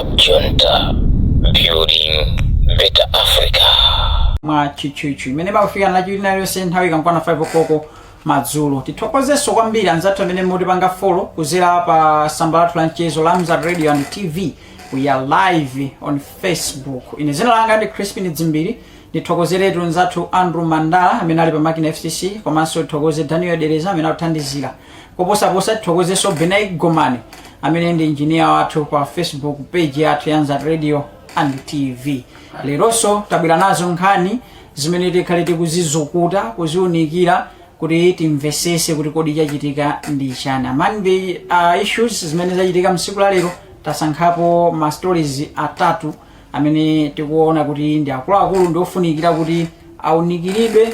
Junta, building better Africa. Chichuchu imene bakufika na juli nayo nthawi kankwana 5 o'clock madzulo. Tithokozeso kwambiri anzathu amene mutipanga follow kuzera pa samba lathu la mchezo la Mzat Radio and TV. We are live on Facebook. Ine zina langa ndi Crispin Dzimbiri. Ndithokozeretu nzathu Andrew Mandala amene ali pa makina FCC, komanso tithokoze Daniel Dereza amene akuthandizira. Koposaposa tithokozeso Benai Gomani amene ndi engineer wathu pa Facebook page yathu ya Mzat Radio and TV. Leroso tabwera nazo nkhani zimene tikhale tikuzizukuta kuziunikira kuti timvesese kuti kodi chachitika ndi chani. Among the issues zimene zachitika msiku la lero tasankhapo ma stories atatu amene tikuona kuti ndi akuluakulu ndi ofunikira kuti aunikiridwe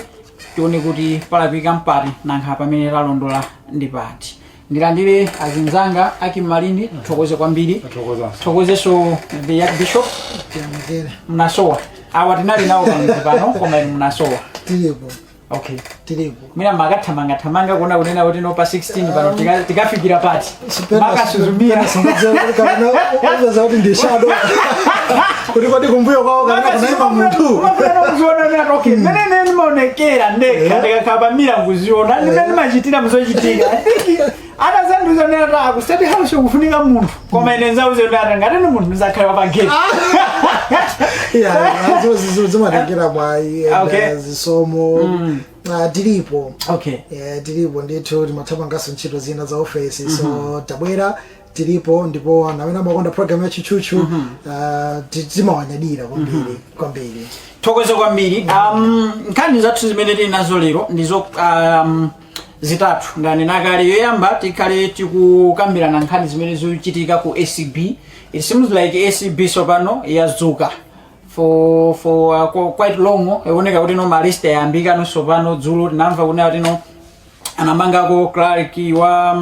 tione kuti palapika mpati nankha pamene talondola ndi pati. Ndilandire azinzanga Akimalindi thokoze kwambiri. Thokozeso the Yak Bishop mnasowa awa tinali nawo pano koma mnasowa tilipo. Okay, Tilipo. mina magathamanga kuona kunena kuti no pa 16 pano tikafikira pati makasuzumira Uza kuti ndi shadow. Kuti kodi kumbuyo kwao kana kunaima munthu. Unaona okay nene nimaonekera ndeka ndikakaba mira kuziona ndimene machitira muzochitika ana zandu zonera ta ku state house kufunika munthu koma ine nzauze ndata ngati ni munthu zakhala pa gate Yeah, zimatengera mwayi zisomo tilipo. Okay. Tilipo ndithu timathamangaso ntchito zina za office so tabwera tilipo ndipo nawena makonda program ya chichuchu timawanyadira kwambiri. Thokoze kwambiri. Nkhani zathu zimene tinazo lero ndizo zitatu ndani nakale yoyamba tikhale tikukambirana nkhani zimene zochitika ku ACB. It seems like ACB sopano yazuka for quite long. Eoneka kuti no malista yambika no sopano dzulo tinamva kunena kuti no anamangako clerk wa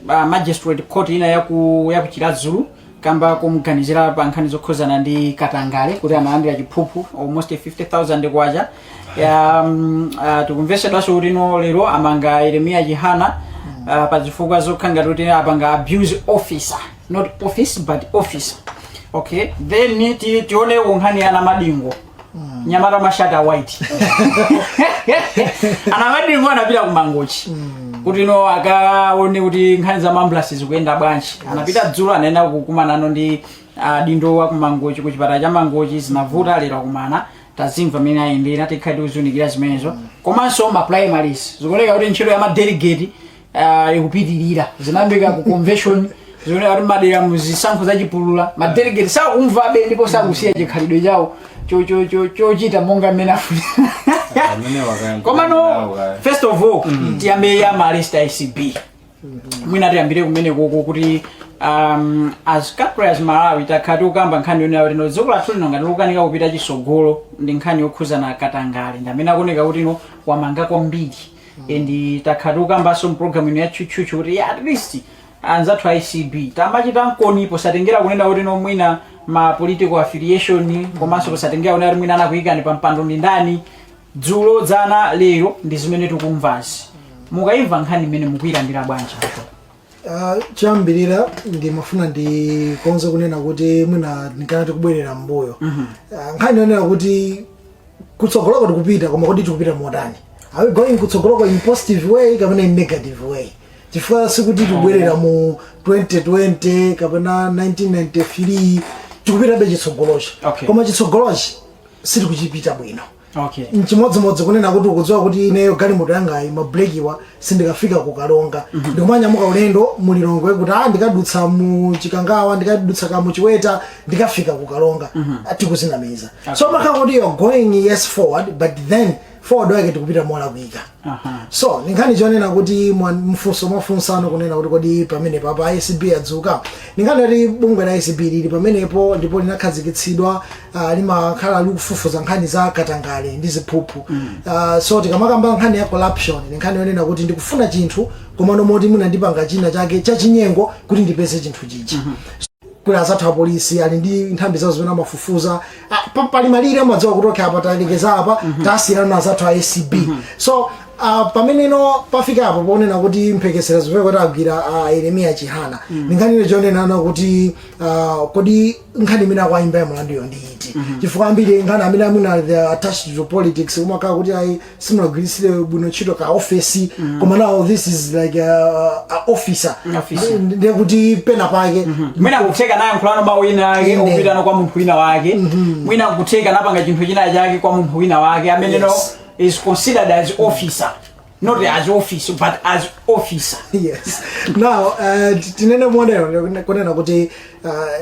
magistrate court ina ya Chilazulu kamba kumuganizira pa nkhani zokhuzana ndi Katangale kuti analandira chiphuphu almost 50,000 kwacha. Tikumvesedwaso kuti no lero amanga Yeremia Jihana pa zifukwa zokhanga kuti apanga abuse officer, not office but officer. Okay, then tione unkhani ana madingo nyamata mashata white ana madingo anapita kumangochi kuti no akaone kuti nkhani za ambulance zikuyenda bwanji. Anapita dzulo anaenda kukumana nano ndi dindo wa kumangochi ku chipatala cha Mangochi zinavuta lero kumana tazimva mene ayendera tikhati kuzunikira zimenezo komanso ma primaries zikoneka kuti ntchito ya ma delegate ikupitirira zinambika ku convention zikoneka kuti madera muzisankho za chipulula ma delegate sakumva be ndipo sakusiya chikhalidwe chawo chochita monga mene afuna. Koma no first of all tiyambe ya ma list ICB mwina tiyambire kumene koko kuti as Caprias Malawi takhati ukamba nkhani yone kuti no dziko lathu lino ngati lukanika kupita chisogolo ndi nkhani yokhuzana Katangale ndamene akoneka kuti no wamanga kwambiri and takhati ukambaso program ino ya chuchuchu kuti at least anzathu ICB tambachita nkonipo satengera kunena kuti no mwina ma political affiliation komanso kusatengera kunena kuti mwina anakuyikani pa mpando ndi ndani dzulo dzana lero ndi zimene tikumvazi mukaimva nkhani imene mukuyilandira bwanji. Chambirira ndi mafuna ndi konza kunena kuti mwina ndikanati kubwerera mbuyo. Nkhani yonena kuti kutsogoloko tikupita koma kodi tikupita motani. Are we going kutsogoloko in positive way kapena in negative way? Chifukwa sikuti tibwerera mu 2020 kapena 1993 tikupita be chitsogolochi. Koma chitsogolochi siri kuchipita bwino. Okay. Nchimodzimodzi kunena kuti ukudziwa kuti ineyo galimoto yanga mabrekiwa sindikafika kukalonga ndikumanya ulendo mulilongwe kuti ndikadutsa mu Chikangawa ndikadutsa ka mu Chiweta ndikafika kukalonga atikuzinamiza. So makaka kuti you're going yes forward but then forward wake tikupita mola kuika. So ningani jonena kuti mfunso mafunsano kunena kuti kodi pamene papa ICB yadzuka ningani ri bungwe la ICB lili pamenepo ndipo linakhazikitsidwa limakhala likufufuza nkhani za Katangale ndi ziphuphu. So tikamakamba nkhani ya corruption ningani yonena kuti ndikufuna chinthu koma nomoti muna ndipanga china chake chachinyengo kuti ndipeze chinthu chichi. Kuna azathu apolisi ali ndi nthambi zawo zimene amafufuza pali malire amadziwa kutoka apa talekeza apa tasiyana na azathu a ACB. So pameneno pafika apo ponena kuti mphekesera zimene kuti agwira Yeremiya Chihana ndinganire chonenana kuti kodi nkhani imene akuimba mlanduyo ndi iti chifukwa ambiri nkhani amene amuna they are attached to politics kumakhala kuti ayi simulagwirisire bwino ntchito ka office koma now this is like a officer ndiye kuti pena pake mwina kutheka naye mkhulano ba wina ake opitana kwa munthu wina wake mwina kutheka napanga chinthu china chake kwa munthu wina wake amene no is considered as officer, not as office, but as officer. Yes. Now, tinene modelo kunena kuti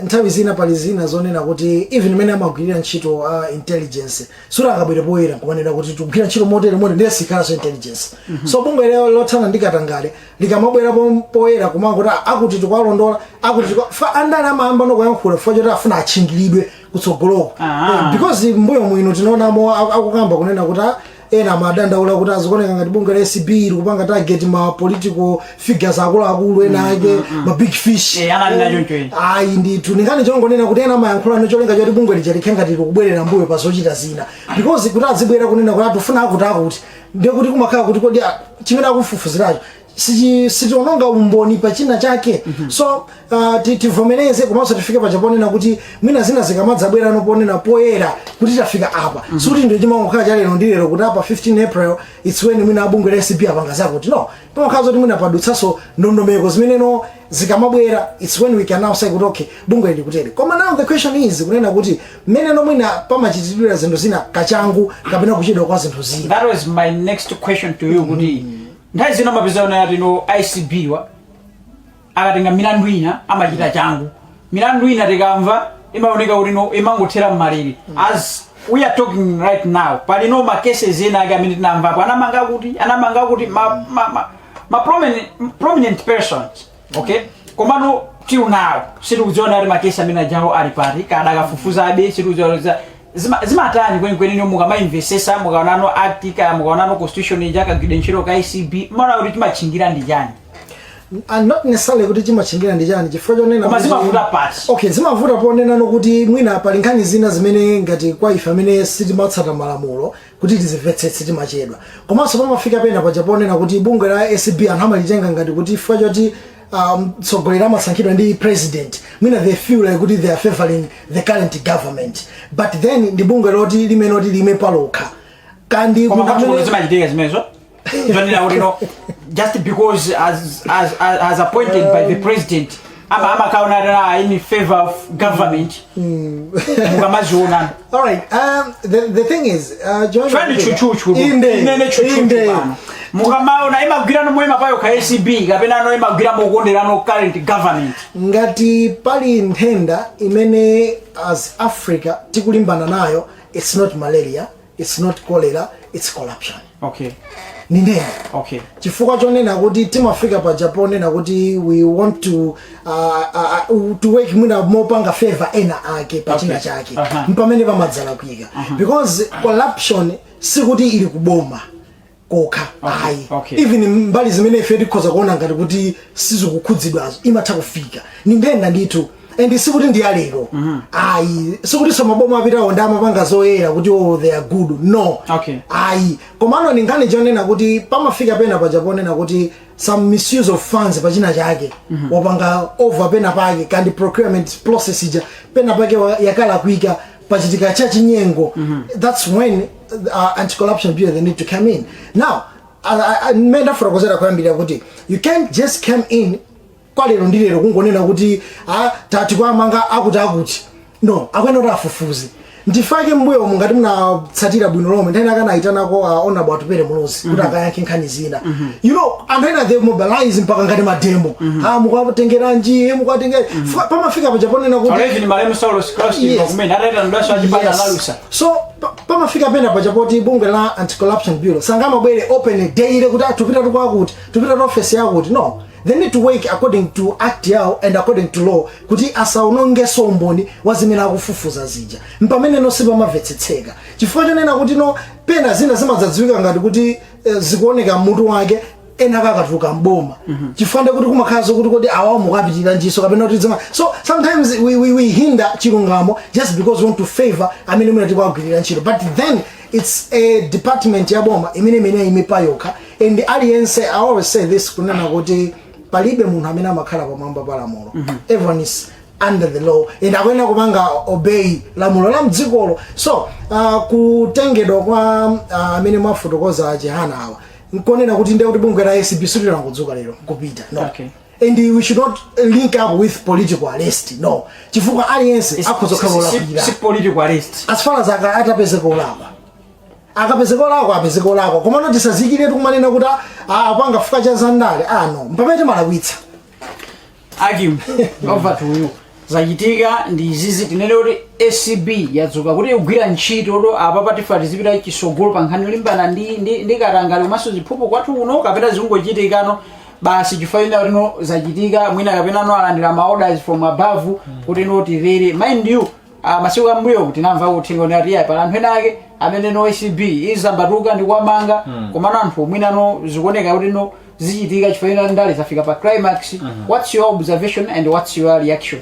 nthawi zina pali zina zonena kuti even mene amagwirira ntchito intelligence sura akabwera poyera kumanena kuti tugwira ntchito modelo ndiye sikala intelligence. So bungwe lero lothana ndikatangale likamabwera poyera kumango akuti tukwalondola akuti fa andana amamba nokuyankhula fojota afuna achingilidwe kutsogoloko. Because mbuyo mwino tinoona mo akukamba kunena kuti ena madandaula kuti azikuoneka ngati bunge la SB likupanga target ma political figures akulu ena ake ma big fish ayi ndithu ningani chongonena kuti ena mayankhula nocholenga choti bunge lija likhenga tili kubwerera mbuyo pa zochita zina because kuti azibwera kunena kuti atufuna akuti ndiye kuti kumakhala kuti kodi chimene akufufuziracho sitiononga umboni pa china chake so tivomereze komanso tifike pachaponena kuti mwina zina zikamadzabwera noponena poyera kuti tafika apa suti ndio chimangokhala chalero ndilero kuti apa 15 April it's when mwina abunge la SB apanga zako kuti no pamakhala zoti mwina padutsaso ndondomeko zimeneno zikamabwera it's when we can now say kuti okay bunge ndi kutere koma now the question is kunena kuti meneno mwina pamachitidwira zinthu zina kachangu kapena kuchedwa kwa zinthu zina. That was my next question to you kuti nthawi zina mapezana yati no ICB wa akatenga milandu ina amachita changu milandu ina tikamva imaoneka kuti no imangothera mmalire as we are talking right now pali no ma cases ena ake amene tinamvapo anamanga kuti ma prominent persons okay komano till now sitikuziona ali makesi amene ajawo ali pati kada akafufuzabe sitikuziona zimatani kwenikweni mukamaimvesesa mukaonano artica mukaonano constitution ijaka gidentchero ka ICB mana kuti timachingira ndi chani and not necessarily kuti chimachingira ndi chani chifukwa chonena koma zimavuta pasi okay zimavuta ponena nokuti mwina pali nkhani zina zimene ngati kwa ife amene sitimatsata malamulo kuti tizimvetsetse timachedwa komanso pamafika pena pajaponena kuti bunge la SB anthu amalitenga ngati kuti chifukwa choti tsogolera amasankhidwa ndi president mwina they feel like kuti they are favoring the current government but then ndi bunge loti limenoti lime palokha kandi zimachitika zimenezo just because as appointed by the president ama kauna in favor of government mukamaziona. All right, the thing is trying to chuchu mukamaona imagwirano mwema payo ka SB kapena no imagwiramo kuonderano current government ngati pali nthenda imene as Africa tikulimbana nayo it's not malaria it's not cholera it's corruption. Okay. Ninde. Okay. Chifukwa chonena kuti timafika pa Japan na kuti we want to work mwina mopanga favor ena ake pa china chake. Mpamene pamadzala kuika. Because corruption sikuti ili kuboma kokha ayi. Even mbali zimene ife tikhoza kuona ngati kuti sizikukhudzidwazo imatha kufika. Nindenda ndithu and sikuti ndi alero ayi sikuti somaboma apitawo ndamapanga zoyera kuti oh they are good no ayi komano ningane chonena kuti pamafika pena pa Japan na kuti some misuse of funds pa china chake wapanga over pena pake kandi procurement process ija pena pake yakala kuika pachitika cha chinyengo that's when anti-corruption bill they need to come in now menda for kozera kwambira kuti you can't just come in kwalero ndilero kungonena kuti tati kwamanga akuti no akwenda afufuze ndifake mbuyo mungati munatsatira bwino lomwe ndena kana aitanako ona bwatu pere mulozi kuti akayankhe nkhani zina you know andena they mobilize mpaka ngati mademo mukatengera nji mukatengera pamafika pa Japan na kuti already malemu Saulos cross kumene adata ndasho achipata nalusa so pamafika pena pa Japan bunge la anti-corruption bureau sangama bwere open day ile kuti tupita tukwakuti tupita office yakuti no they need to work according to act yao and according to law kuti asaononge somboni wazimene akufufuza zija mpamene no sipa mavetsetseka chifukwa chonena kuti no pena zina zimadzadziwika ngati kuti zikuoneka mutu wake ena kakatuka mboma chifukwa kuti kumakhazo kuti kodi awawo mukapitira njiso kapena kuti zima so sometimes we hinder chilungamo just because we want to favor amene mwina tikwagwirira ntchito but then it's a department ya boma imene imepayoka and aliyense I always say this kunena kuti palibe munthu amene amakhala pamwamba pa lamulo. Everyone is under the law and akuyenera kupanga obey lamulo la mdzikolo. So kutengedwa kwa amene mwafotokoza achihana awa nkonena kuti ndiye kuti bungwe la ACB silira kudzuka lero kupita no. Okay. And we should not link up with political arrest. No. Chifukwa aliyense akuzokhala olakira. Si political arrest. As far as atapezeka olakwa. Akapezeka olakwa apezeka olakwa. Koma no tisazikire tukumanena kuti apanga fuka cha zandale. No. Mpamete malakwitsa. Akim, over to you. Zachitika ndi izizi tinene kuti ACB yadzuka kuti igwira ntchito to apa patifati zipita chisogolo pa nkhani yolimbana ndi katangale komanso ziphuphu kwathu uno kapena zingochitikano basi chifaina kuti no zachitika mwina kapena no alandira ma orders from above kuti no tirere mind you masiku ambuyo kuti namva uthenga ndi ati pa anthu ena ake amene no ACB izambatuka ndi kwamanga komano anthu mwina no zikuoneka kuti no zichitika chifaina ndale zafika pa climax. What's your observation and what's your reaction?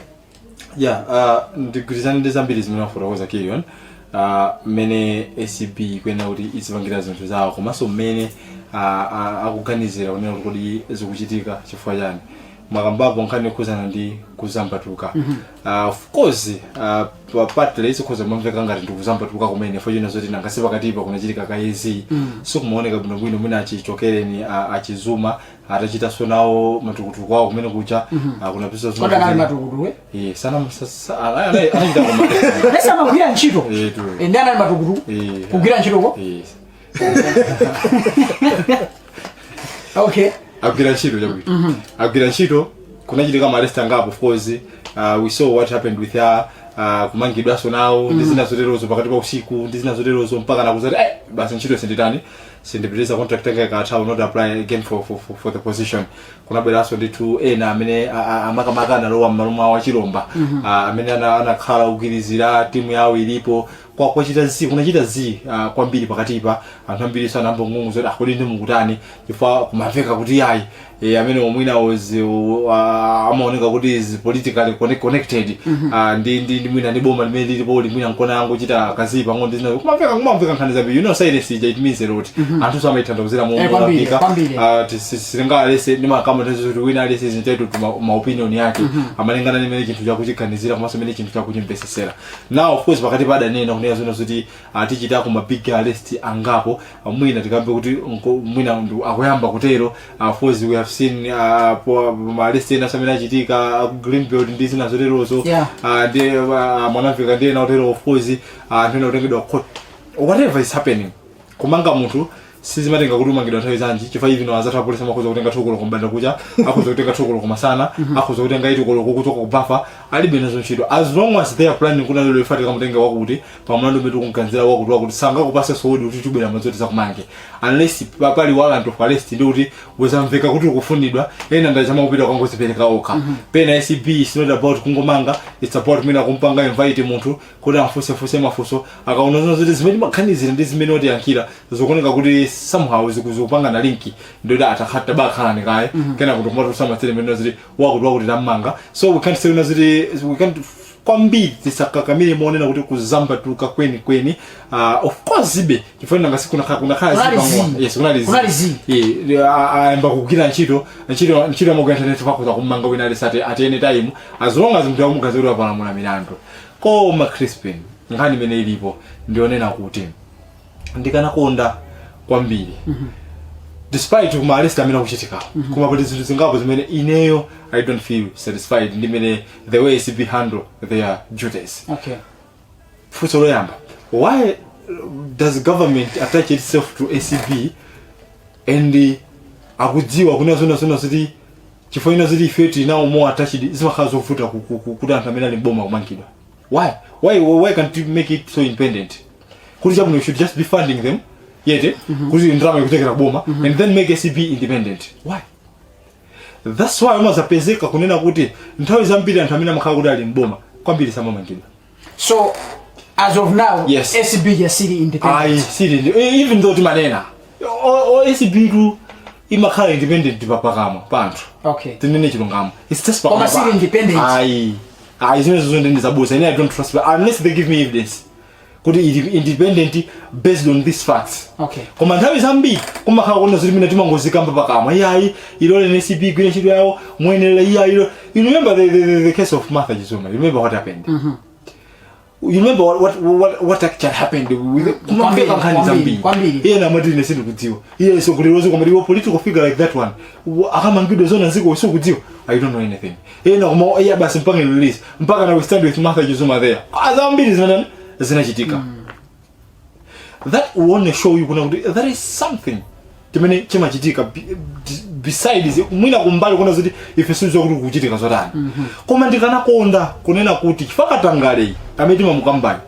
Ndigwirizana ndi zambiri zimene wafotokoza Kilion mmene ACB kwena kuti izipangira zinthu zawo komanso mmene akuganizira kunena kuti zikuchitika chifukwa chani makambapo nkhani yokhuzana ndi kuzambatuka. Of course partly izikhoza mamveka ngati ndikuzambatuka kumene fojina zoti nangasi pakatipa kunachitika kayezi so kumaoneka bwinobwino mwina achichokereni achizuma atachita sonawo matukutuku kwawo kumene kucha kunapisa zuma kodi matukutuku sana anachita koma lesa magwira ntchito ndi anali matukutuku kugwira ntchito ko okay agwira ntchito chakuti agwira ntchito kunachitika malesta ngapo. Of course we saw what happened with her kumangidwaso nawo ndi zina zoterozo pakati pa usiku ndi zina zoterozo mpaka nakuzati basi ntchito sinditani sindipitiriza contract yake ikatha not apply again for the position. Kunabweraso ndithu ena amene amakamaka analowa m'maluma wa Chilomba amene anakhala kugirizira timu yawo ilipo kwa kuchita zi kunachita zi kwambiri pakatipa anthu ambiri sana ambo ngungu zoti kodi ndi mukutani chifukwa kumaveka kuti yayi amene omwina amaoneka kuti is politically connected ndi mwina ndi boma limene lilipo limwina nkona yangu chita kazi pang'ono ndi zina kumaveka nkhani zabiri silence it means a lot anthu so amaithanduzira momapika silingalese ndi makama kuti wina alese zintetu ma opinion yake amalingana ndi mmene chinthu chakuchiganizira komanso mmene chinthu chakuchimvesesera. Now of course pakati padanena kunena zona zoti tichita ku ma big arrest angapo mwina tikambe kuti mwina ndu akuyamba kutero. Of course we have seen ma arrest ena samene achitika Greenbelt ndi zina zoterozo ndi mwanafika ndi ena otero. Of course anthu otengedwa court whatever is happening kumanga munthu sizimatenga kuti umangidwa nthawi zanji chifukwa hivi no azathu apolisi amakhoza kutenga thukolo kumbanda kucha akhoza kutenga thukolo kumasana akhoza kutenga itukolo kukutoka kubafa alibe nazo ntchito as long as they are planning kuna lelo ifatika mutenga wakuti pamulando metu kunkanzira wakuti sanga kupasa sodi kuti tubera mazoti zakumange unless pali warrant of arrest ndi kuti wezamveka kuti ukufunidwa ena ndachama kupita kwa ngozi pereka oka pena ACB is not about kungomanga it's about mina kumpanga invite munthu kuti afuse mafuso akaona zoti zimene makhanizira ndi zimene oti yankira zokoneka kuti somehow zikuzopanga na linki ndoda atakhatta bakhala nikaye kena kuti kumatu sama tsele meno zili wakuti tamanga. So we can't say we can't kwambiri tisakakamire muonena kuti kuzambatuka kweni of course zibe chifuna ngasi kuna khala zipangwa yes kunalizi amba kugira ntchito mu internet pakuza kumanga wina lesate at any time as long as mtu amugazira pa mwana milandu koma Crispin ngani mene ilipo ndionena kuti ndikanakonda kwambiri despite kuma arrest amene kuchitika kuma pali zinthu zingapo zimene ineyo I don't feel satisfied ndi mene the way ACB handle their duties. Okay. Fuso loyamba, why does government attach itself to ACB and akudziwa kuna zona ziti chifoina ziti ifeti now more attached zimakhala zofuta kuti anthu amene ali mboma kumangidwa? Why can't you make it so independent? Kuti chabuno should just be funding them yete kuti ndrama ikutekera boma and then make ACB independent. Why? That's why amazapezeka kunena kuti nthawi zambiri anthu amene amakhala kuti ali mboma kwambiri samamangidwa. So as of now yes. ACB is still independent. Even though timanena ACB tu imakhala independent papakama panthu. Okay. Tinene chilungamo. It's just papakama. Still independent. Zimene zizonde ndizabusa. I don't trust unless they give me evidence. kuti ili independent based on these facts. Okay. Koma nthawi zambiri kumakhala kuona zoti mina timangozikamba pakamwa iyayi ilole NCB gwine ntchito yawo mwenera iyayi ilo. You remember the case of Martha Chizuma? You remember what happened? You remember what actually happened with kumapeka nkhani zambiri. Iye na madini sindikudziwa. Iye sokulirozo koma liwo political figure like that one. Akamangidwe zona ziko sokudziwa. I don't know anything. Iye na koma iye basi mpaka release. Mpaka na we stand with Martha Chizuma there. Azambiri zinachitika. That will show you kuna there is something timene chimachitika besides mwina kumbali kuna zoti ifesuzo kuti kuchitika zotani. Koma ndikanakonda kunena kuti chifakatangale ameti mamukambani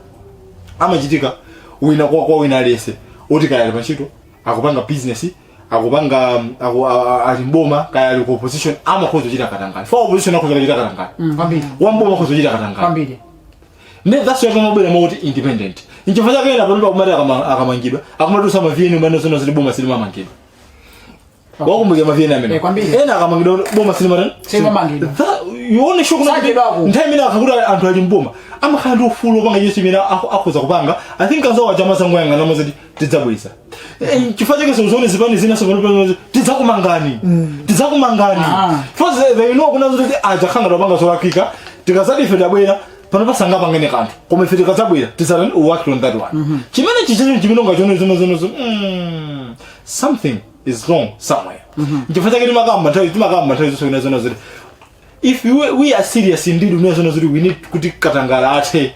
amachitika wina kwa wina lese oti kaya pachito akupanga business akupanga alimboma kaya ali opposition ama kuzochita katangale for opposition akuzochita katangale kwambiri wamboma kuzochita katangale kwambiri. That's why mobile mode independent. Inchifanya kena pano kumata akamangidwa. Akumatusa mavyeni mbano sono zili boma silima mangidwa. Wakumbuke mavyeni amene. Ena akamangidwa boma silima mangidwa. You only show kuna nthawi mina akakuta anthu ali mboma. Amakhala ndi ufulu opanga Yesu mina akhoza kupanga. I think anzo wachama sangu yanga namazati tidzabwisa. Chifanya kese uzone zipani zina sono tidzakumangani. Tidzakumangani. First they know kuna zoti ajakhanga ndopanga zolakika. Tikazati ife tabwera pano pasanga pangene kantu koma ife tikadzabwera tisala work on that one. Chimene chichino chiminonga chono something is wrong somewhere. Ndifata kene makamba nthawi zosona zoti if we are serious indeed unezona zoti we need kuti katangala athe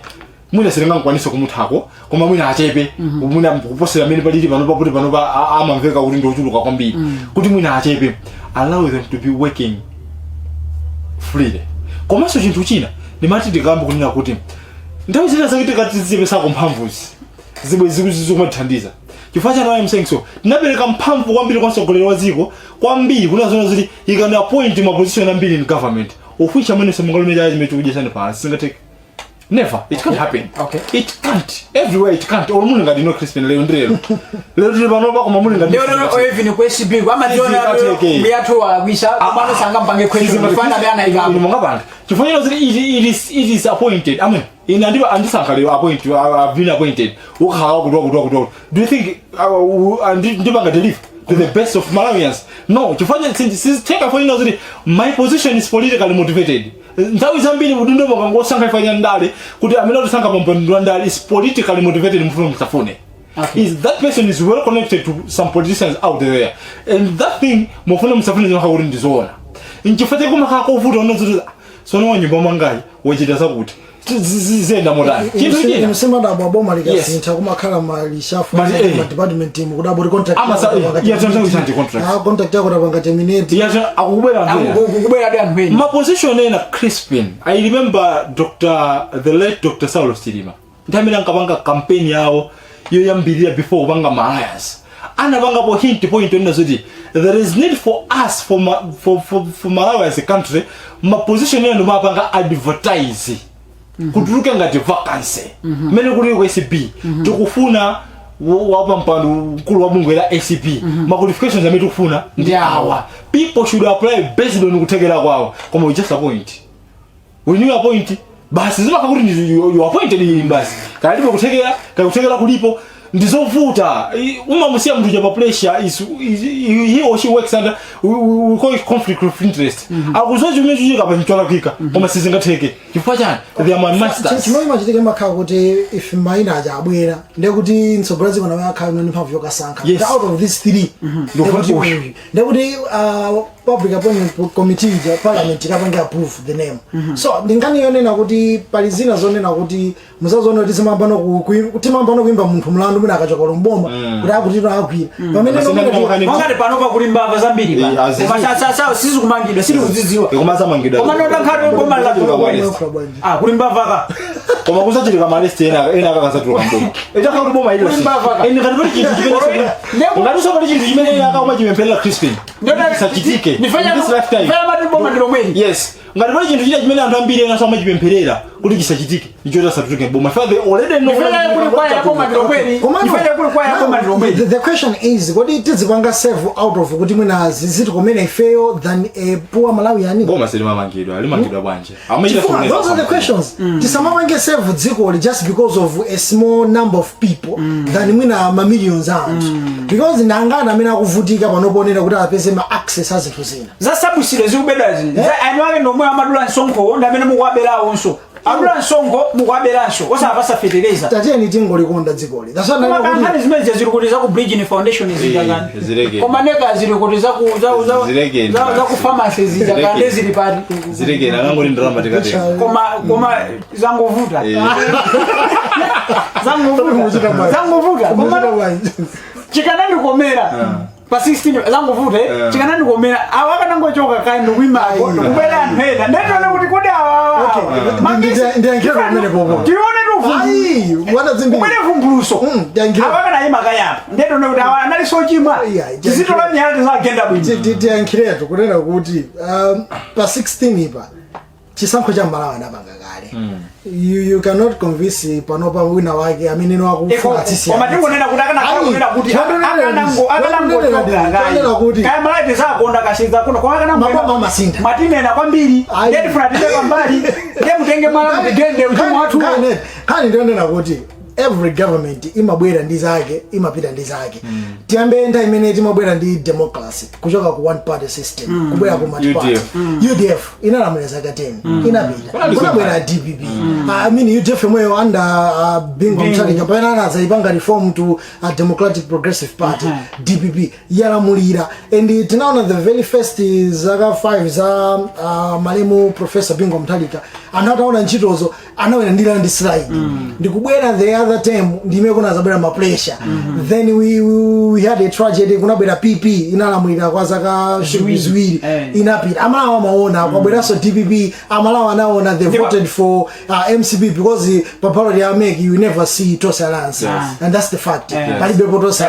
mwina silingakwanisa kumuthako koma mwina achepe mwina kuposera mene paliti pano pakuti pano amamveka kuti ndochuluka kwambiri kuti mwina achepe allow them to be working freely. Komanso chinthu china ndimati ndikambe kunena kuti nthawi zina zakiti katizipesako mphamvuzi zibwe zikumathandiza chifukwa chana I'm saying so ndinapereka mphamvu kwambiri kwa mtsogoleri wa dziko kwambiri kuna zona zoti you can appoint ma position ambiri in government of which amene semungalome jaji mechukujesana pansi singateke. Never. It can't happen. Okay. It can't. Everywhere it can't. All muninga dino Crispin leo ndrelo. Leo ndibano ba koma muninga. Leo even kwesi big ama jona mbiatu wa wisha kumano sanga mpange kwesi mfana bana igabu. Ni mungabanda. Chifanya zili it is appointed. I mean, in andisanga leo appoint have been appointed. Ukhawa kudwa. Do you think ndibanga deliver to the best of Malawians? No. Chifanya since take a point that my position is politically motivated. Nthawi zambiri mudundo mukangosanga ifanya ndale kuti amene otisanga pampando ndale is politically motivated mfumo msafune. Is that person is well connected to some politicians out there, and that thing mufuna msafune zimakauri ndizoona nchifate kumakhala kovuta unozuza sono wanyumba mangai wachita zakuti zizenda modani chinthu china msema da boma likasintha kumakhala malishafu ma department team kudabori contract contract yako tapanga terminate akukubera anthu ma position ena Crispin. I remember the late Dr. Saulo Chilima ntamira nkapanga campaign yawo yoyambirira before upanga alliance anapanga po hint point ena zoti there is need for us for Malawi as a country ma position ena mapanga advertise kutuluka ngati vacancy mene kuli ku ACP tukufuna wapa mpando mkulu wa bunge la ACP ma qualifications amene tukufuna ndi awa. People should apply based on kutegera kwawo koma we just appoint when you appoint basi zima kakuti you appointed basi kalipo kutegera kulipo ndizovuta umamusia mtu ja pressure is he or she works under we call it conflict of interest akuzoje umejika pa mtwala kika koma sizingateke chifukwa chani they are masters chimwe machitike makhala kuti if maina aja abwera ndekuti ntsogoleri kana wakhala noni mphamvu yokasankha out of these three ndekuti public appointment committee ja parliament ikapanga approve the name so ndingani yonena kuti pali zina zonena kuti muzazoona kuti timambano kuimba munthu mlandu mwina akachoka lomboma kuti akutiro agwira pamene ngati panopa kuli mbava zambiri pa koma sisi kumangidwa sili kudzidziwa koma zamangidwa koma ndodankhalo boma la kuli mbava ka koma kusachitika malesti ena akakasatuluka mboma etaka kuti boma ile ene ngati pali chinthu chimene ngati so pali chinthu chimene akakoma chimempelera Crispin ndosachitike nifanya mati boma ndilo mweni yes ngati pali chinthu china chimene anthu ambiri ena samachipempherera kuti chisachitike icho tasatutuke boma father already know the question is kodi tizipanga save out of kuti mwina ziziti komene ifeyo than a poor Malawian boma selimamangidwa limangidwa bwanje those are the questions tisamapange save dziko just because of a small number of people than mwina ma millions anthu because nangana amene akuvutika panoponera kuti apeze ma access azinthu zina zasabusire zikubedwa zini ayiwake ndomwe amadula nsongo ndamene mukwaberawo nso adula nsongo mukwaberanso osapasa fertilizer tatiyeni tingolikonda dzikoli that's why nani zimene ziri kuti za ku bridge foundation zingangani koma neka ziri kuti za ku pharmacy zingangani ziri pati zirege nakangoli ndalama tikati koma zangovuta koma chikanani komera pa 16 zangovuta chikanani komera awakanangochoka kai ndikuimako ndikubera anthena ndetone kuti kodi awa ndiyankira kumene popo tione ayi wana zimbi kumene vumbuluso awakanaima kayapa ndetone kuti awa anali sochimwa tizitola nyala tizagenda bwino tiyankhiretu kunena kuti pa 16 ipa chisankho cha Malawi anapanga kale you cannot convince panopa wina wake ameneno akufuatisia koma tingonena kuti akanakhala kuti akanango kuti kaya Malawi zakonda kashiza kuno kwa akanango masinda matinena kwambiri ndeti funa tibeka mbali ndemutenge mala mugende mfumo watu kani ndionena kuti every government imabwera ndi zake imapita ndi zake tiyambe enda imene timabwera ndi democracy kuchoka ku one party system kubwera ku multi party UDF inalamula zaka 10 inapita kunabwera DPP I mean UDF moyo under Bingu Mutharika pamene anazaipanga reform to a democratic progressive party DPP yalamulira and tinaona the very first zaka 5 za malemu Professor Bingu Mutharika anataona ntchitozo anawena ndila ndi slide ndikubwera the other time ndime kuna zabera ma pressure then we had a tragedy kunabwera PP inalamulira kwa zaka ziwiri inapita amalawa maona kwabweraso DPP amalawa anaona they voted for MCP because papalo they make you never see tolerance and that's the fact palibe tolerance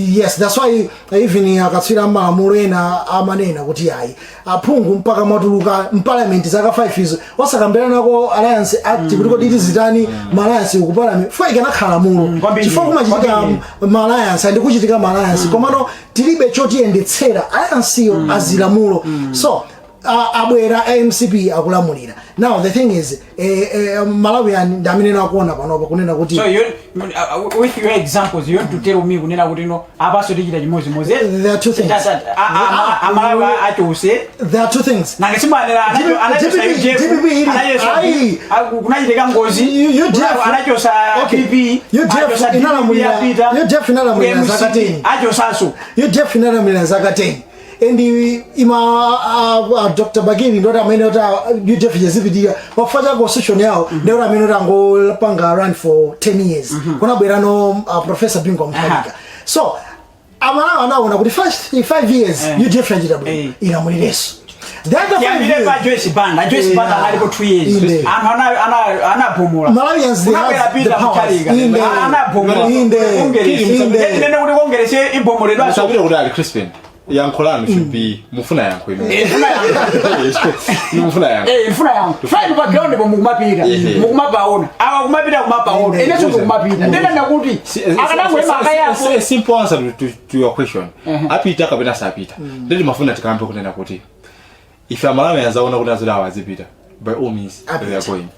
yes that's why even akatswira malamulo ena amanena kuti ayi aphungu mpaka matuluka parliament zaka 5 izo wasakambera nako alliance act kuti kodi tizitani alliance ukupala fwa ikanakhala mulo chifukwa kumachitika alliance ndi kuchitika alliance komano tilibe chotiyendetsera alliance yo azilamulo so abwera MCP akulamulira now the thing is Malawian ndamene akuona panopa kunena kuti so you with your examples you want to tell me kunena kuti no abaso tichita chimozi mozi there are two things amalawa achose there are two things nangesimana anachosa kunachitika ngozi anachosa PP UDF inalamulira zaka 10 achosaso UDF inalamulira zaka 10 and Dr. Bagiri ndota amene ota UDF jezipitika wafacha constitution yao ndota amene ota ngopanga run for 10 years kunabwera no Professor Bingu Mutharika so amalawa anaona kuti first 5 years UDF yachita bwino inamulireso the other 5 years Joyce Banda alipo 2 years anapumula Malawians they have the power anapumula nende kuti kongerese ibomoledwa sabira kuti ali Crispin yankolano should be mufuna yanko mufuna yanko five background bomukumapita mukumapaona awa kumapita kumapaona eneso kumapita ndena nakuti akanangwe makayako a simple answer to your question apita kapena sapita ndeti mafuna tikampe kunena kuti if Malawi azaona kuti azoda awazipita by all means they are going.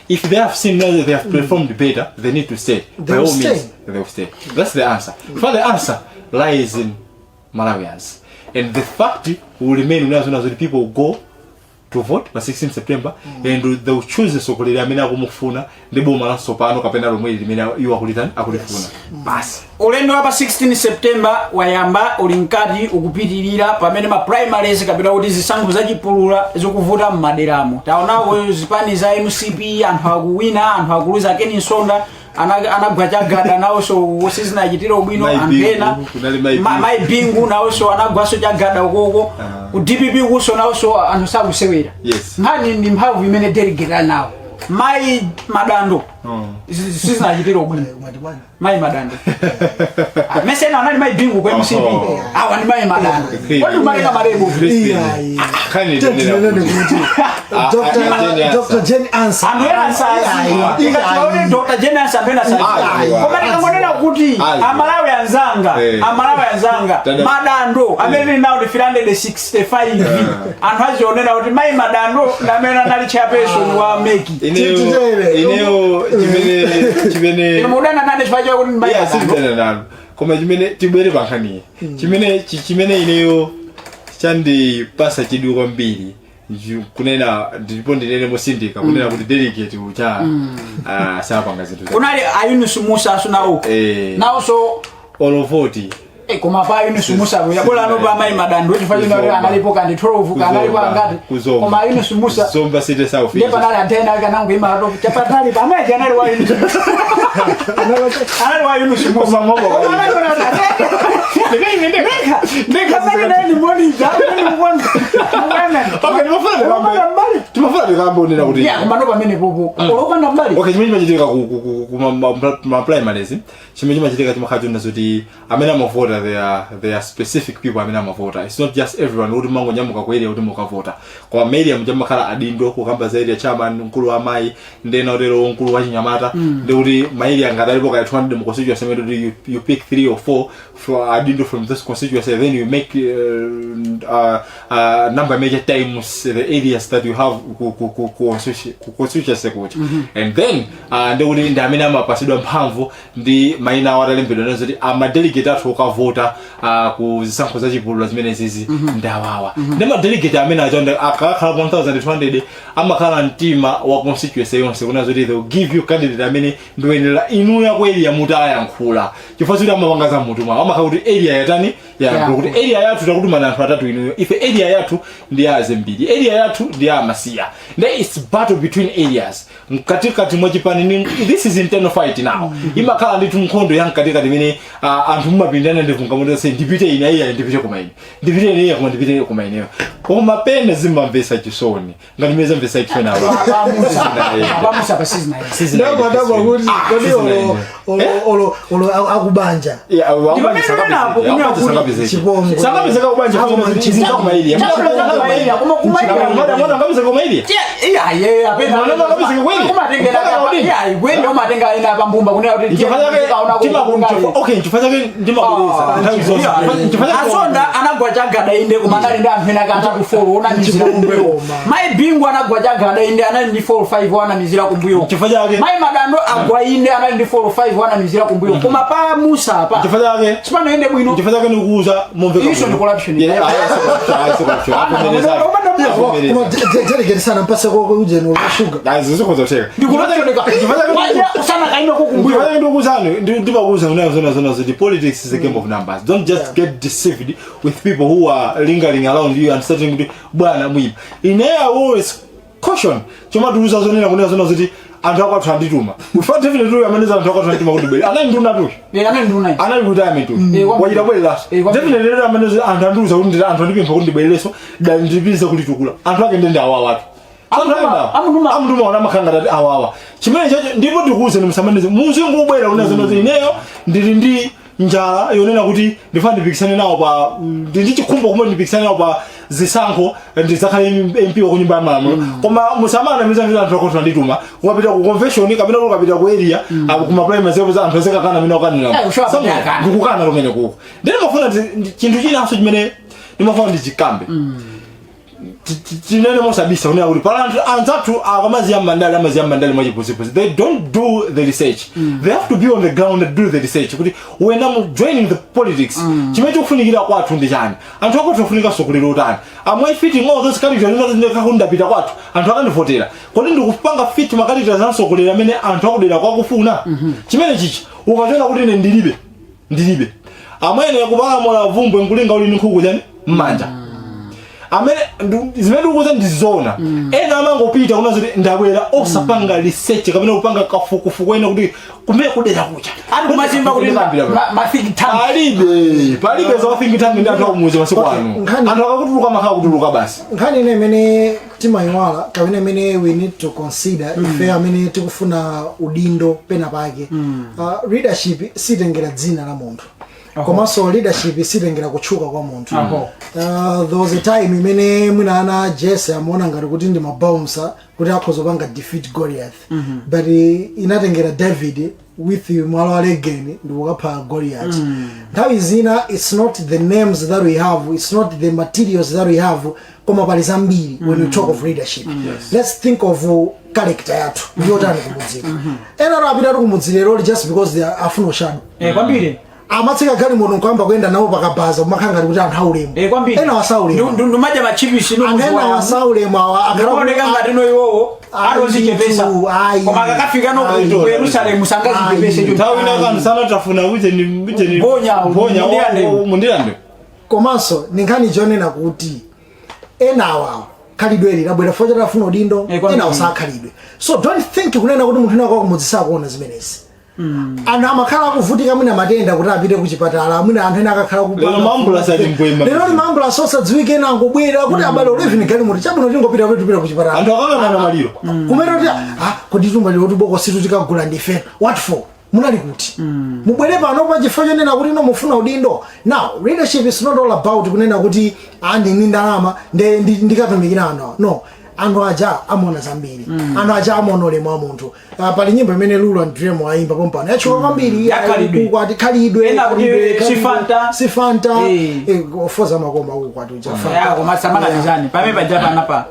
If they have seen that they have performed better, they need to stay. By all means, they will stay. That's the answer. For the answer lies in Malawians. And the fact will remain as soon as the people go to vote on 16 September and they will choose the Sokolida Amena Mufuna, the Boma Sopano, Capena Romeo, you are Hulitan, Akulifuna. Bas. Olendo hapa 16 September wayamba olinkati ukupitirira pamene ma primaries kapita kuti zisankho zachipulula zikuvuta m'maderamo taonawo zipani za MCP anthu akuwina anthu akuluza Ken Nsonda anagwachagada nawo so sizinachitira ubwino antena mai bingu nawo so anagwaso chagada ukoko ku DPP kuso nawo so anthu sakusewera yes ngani ndi mphamvu imene delegate nawo mai madando sizinachitira ubwino Umatibwana. mai madando mesena anali mai bingu kwa MCB awa ni mai madando wali umaleka marebo Dr. Jenny Answer. amena sasa ikatione Dr. Jenny Answer amena sasa koma nikangonena kuti amalawi anzanga madando amene now the 365 anthu azionena kuti mai madando ndamena nali chairperson wa meki ineo chimene mudana nane chifacho kuti mai madando koma chimene tibwere pankhaniye chimene ineyo chandipasa chidwi kwambiri kunena ndipo ndinene mosindika kunena kuti delegate ucha sapanga zinthu kunali Ayunusu Musa asunawo nawo so olovoti koma pa Ayunusu Musa yabola no ba mai madando chifacho na analipo kandi 12 kanalipo angati koma Ayunusu Musa zomba site south ndipo nali antena kanangu imalo chapatali pamwe janali wa Ayunusu anali wa Ayunusu Musa mambo timafuna tikambonera kuti okay chimene chimachitika kuma primaries chimene chimachitika timakhatunna kuti amene amavota they are specific people amene amavota. It's not just everyone kuti mangonyamuka ku area kuti mukavota kwa area mjamakhala adindo kukamba za area chairman mkulu wa mai ndena otero mkulu wa Chinyamata ndi kuti maili angadalipo ka 200 mu constituency amene you pick 3 or 4 for adindo from this constituency, then you make number major times the areas that you have constituency kuti and then ndi kuti ndi amene amapasidwa mphamvu ndi maina awalembedwa nazo kuti ama delegate athu okavota ku zisankho za chipulula zimene zizi ndawawa ndi ma delegate amene ajonda akakhala 1200 amakhala mtima wa constituency yonse kunazo kuti they will give you candidate amene ndiwenera inu yakweli ya mutayankhula chifukwa kuti amapanga za mutu mwa amakhala kuti area yatani ya kuti area yathu takutuma anthu atatu inu ife area yathu ndi ya Zambiri, area yathu ndi ya Masiya. There is battle between areas mkatikati mwa chipani. This is internal fight now imakhala ndi nkhondo yankatikati imene anthu mumapindana ndi kungamoto say ndipite ine iya ndipite kumaini ndipite ine iya koma ndipite kumaini koma pene zimamvesa chisoni ngati meza mvesa chisoni abamusa pasizina ndabadaba kuti kodi olo akubanja chipongo sakabizeka kubanja chizinga kumaili asonda anagwachagada inde kumangali ndi amphena kanta kufolo ona mizira kumbuyo mai bingu anagwachagada inde anali ndi 4-5 wana mizira kumbuyo mai madando agwa inde anali ndi 4-5 wana mizira kumbuyo koma pa Musa apa chipano ende bwino chifazake nikuuza momveka iso ni corruption delegate sana mpasa kwa uje no sugar zizokuzoteka sana kaino kukumbuyo ndibakuza zona the politics is a game of numbers. Don't just get deceived with people who are lingering around you and starting bwana mwiba. In there always caution choma tuuza zonena kunena zona zoti anthu akwathu andituma ufa definitely amaneza anthu akwathu andituma kuti bwere anali nduna tu anali retirement tu wachita bwere laso definitely amaneza anthu andiuza kuti anthu andipempha kuti ndibwerereso ndipitirize kuti tukula anthu ake ndi awawa atu amutuma wana makhanga awawa chimene chacho ndipo ndikuuze nimsamanize muzungu ubwera kunena zona zoti ineyo ndili ndi njala yonena kuti ndifana ndipikisane nawo pa ndi chikhumbo kumwe ndipikisane nawo pa zisankho ndizakhale MP wa kunyumba ya malamulo koma musamana mizanjira anthu akwathu andituma ukapita ku convention kapita ukapita ku area kuma primary zepo za anthu azeka kana mina ukanira ndikukana kumene kuko ndine mafuna chinthu chinaso chimene ndimafuna ndichikambe tinene mosabisa unena kuti pala anzathu akamaziya mandali mwachipuzipuzi they don't do the research they have to be on the ground and do the research kuti when I'm joining the politics chimene chikufunikira kwathu ndi chani anthu akwathu afunika sokulero utani am I fitting all those characters ndikakundapita kwathu anthu akandivotera kodi ndikupanga fit makalita za sokulero amene anthu akudera kwakufuna chimene chichi ukachona kuti ine ndilibe amene yakupanga mola vumbwe nkulinga uli nkhuku chani mmanja amene zimene ukuza ndizona ena amangopita kunazo ndabwera osapanga research kapena kupanga kafukufuku ena kuti kumene kudera kucha ali kumachimba kuti think tank palibe za think tank ndi anthu akumuzi masiku ano anthu akakutuluka makhala kutuluka basi nkhani imene timayiwala kapena imene we need to consider ife amene tikufuna udindo pena pake leadership sitengera dzina la munthu komanso leadership sitengera kutchuka kwa munthu there was a time imene mwina ana Jesse amaona ngati kuti ndi mabouncer kuti akhoza kupanga defeat Goliath but inatengera David with mwala wa legeni ndi kukapha Goliath. Nthawi zina it's not the names that we have, it's not the materials that we have, koma pali zambiri when we talk of leadership. Let's think of character yathu ndiyotani kumudzira ena rapita kumudzira just because they are afuna shadow kwambiri amatsika gali muno kwamba kwenda nawo pakabaza umakhanga kuti anthu aulemu ena wasaulemu ndumaja machipisi no ena wasaulemu akaoneka ngati no iwowo arozichepesa koma akafika no ku Yerusalemu sangazichepese cyo tawi nakanu sana tafuna uje ni bonya mundirande komanso ningani jonena kuti ena awawo khalidwe labwera foja tafuna udindo ena wasakhalidwe so don't think kunena kuti munthu nako kumudzisa kuona zimenezi ana amakhala kuvutika mwina matenda kuti apite kuchipatala mwina anthu ena akakhala lero mambulasi ali mbwema lero mambulasi osadziwike nango bwera kuti abale olevini gali muti chabwino tingopita kupita kuchipatala anthu akakana maliro kumene kuti kodi tumba lero tiboko situ tikagula ndife what for munali kuti mubwere pano pa chifukwa chonena kuti no mufuna udindo now leadership is not all about kunena kuti andi ni ndalama ndikatumikira no anthu aja amona zambiri anthu aja amona ulemu wa munthu pali nyimbo imene Lulu and Dream waimba pompano yachoka kwambiri kwati khalidwe sifanta ofoza makoma uku kwati ujafa yako masamana njani pame paja panapa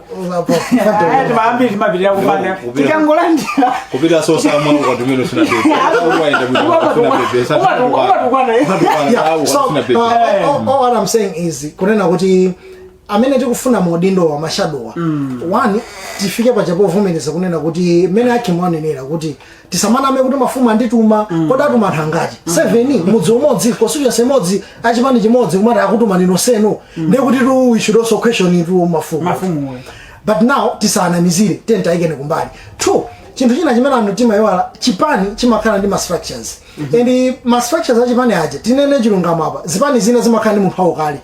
maambi timapitira kupanda tikangolandi kupita so samwe kwatumeno sina bebe all I'm saying is kunena kuti amene tikufuna modindo wa mashadowa one tifike pajapo vomereza kunena kuti mene akimwanenera kuti tisamaname kuti mafumu andituma kodatu anthu angati 7 mudzi umodzi kosucha semodzi achipani chimodzi kumati akutuma nino senu ndekuti we should also question mafumu but now tisanamizire tentaikene kumbali 2 chinthu china chimene anthu timayiwala chipani chimakhala ndi structures and structures achipani aja tinene chilungamo apa zipani zina zimakhala ndi munthu wakale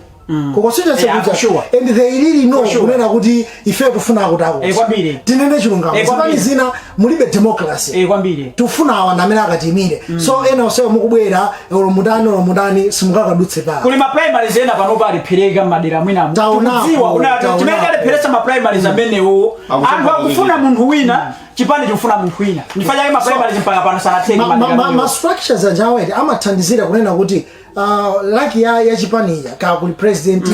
kokosucha sekuja and they really know kunena kuti ife kufuna akutako tinene chilungamo zipani zina mulibe democracy tufuna awa amene akatimire so ena osewa mukubwera olomudani simukakadutse pa kuli ma primaries ena panopa alipereka madera mwina kudziwa kuna timene aliperesa ma primaries amenewo anthu akufuna munthu wina chipani chifuna munthu wina ndifanya ma primaries mpaka pano sana teki madera ma structures ajawe amathandizira kunena kuti like ya chipani ka kuli president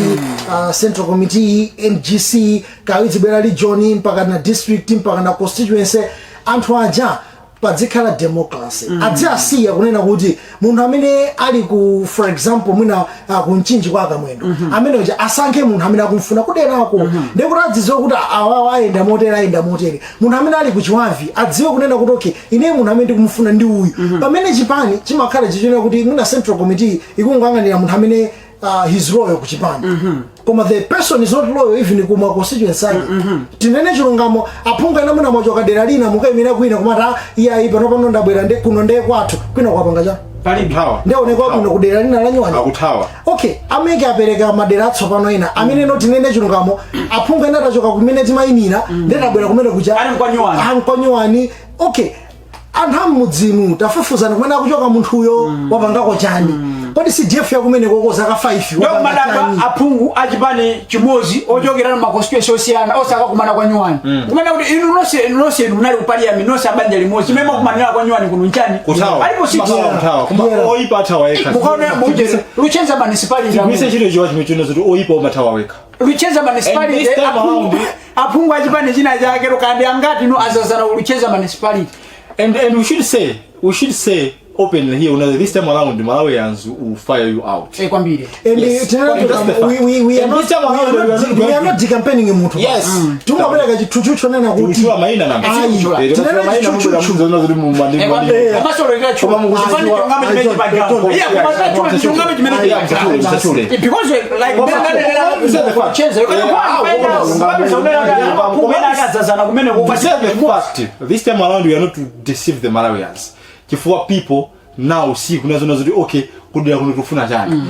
central committee NGC ka izibera region mpaka na district mpaka na constituency anthu aja padzikhala democracy adzasiya kunena kuti munthu amene ali ku for example mwina kunchinji kwa kamwendo amene uja asankhe munthu amene akumfuna kuderako ndekuti adzidziwe kuti awawa ayenda motere munthu amene ali kuchiwavi adziwe kunena kuti okay ine munthu amene ndikumfuna ndi uyu pamene chipani chimakhala chichonera kuti mwina central committee ikungang'anira munthu amene he's loyal kuchipani koma the person is not loyal even kuma constituency tinene chilungamo aphunga ina muna mocho kadera lina mukaimira kwina kumata iya pano ndabwera kuno nde kwathu kwina kwapanga cha Kuthawa ndeoneka kuno kudera lina la nyuwani akuthawa okay ameke apereka madera atsopano ina amene no tinene chilungamo aphunga ina tachoka kumene timayimira ndedabwera kumene kucha ali kwa nyuwani okay anthu mudzimu tafufuzana kumene akuchoka munthuyo wapangako chani kodi CDF ya kumene kokoza ka 5 ndo madaba aphungu achipani chimozi ochokera mu constituency osiyana osaka kumana kwa nyuwani kumene kuti inu nonse munali kupaliya minonse abanja limodzi memo kumanira kwa nyuwani kuno nchani alipo kuthawa kuma oipa thawa eka mukaona muje Luchenza municipality mise chiro chiwa chimichuno zoti oipa mathawa weka Luchenza municipality aphungu achipani china chake kandi angati no azazana Luchenza municipality and we should say openly here unaweza this time around Malawians will fire you out. Kwambiri. And Yes. we are not decampaigning mtu. Yes. Tumabeleka chichucho nena kuti Tulichua maina nanga. Tulichua maina mungu na mungu zono zuri mu mandingo. Kama mungu zifani chungame chimeji background. Yeah, kuma chungame chimeji background. Because like this time around we are not to deceive the Malawians. Kifua people now see kuna zono zuri okay kudira kunutufuna chani.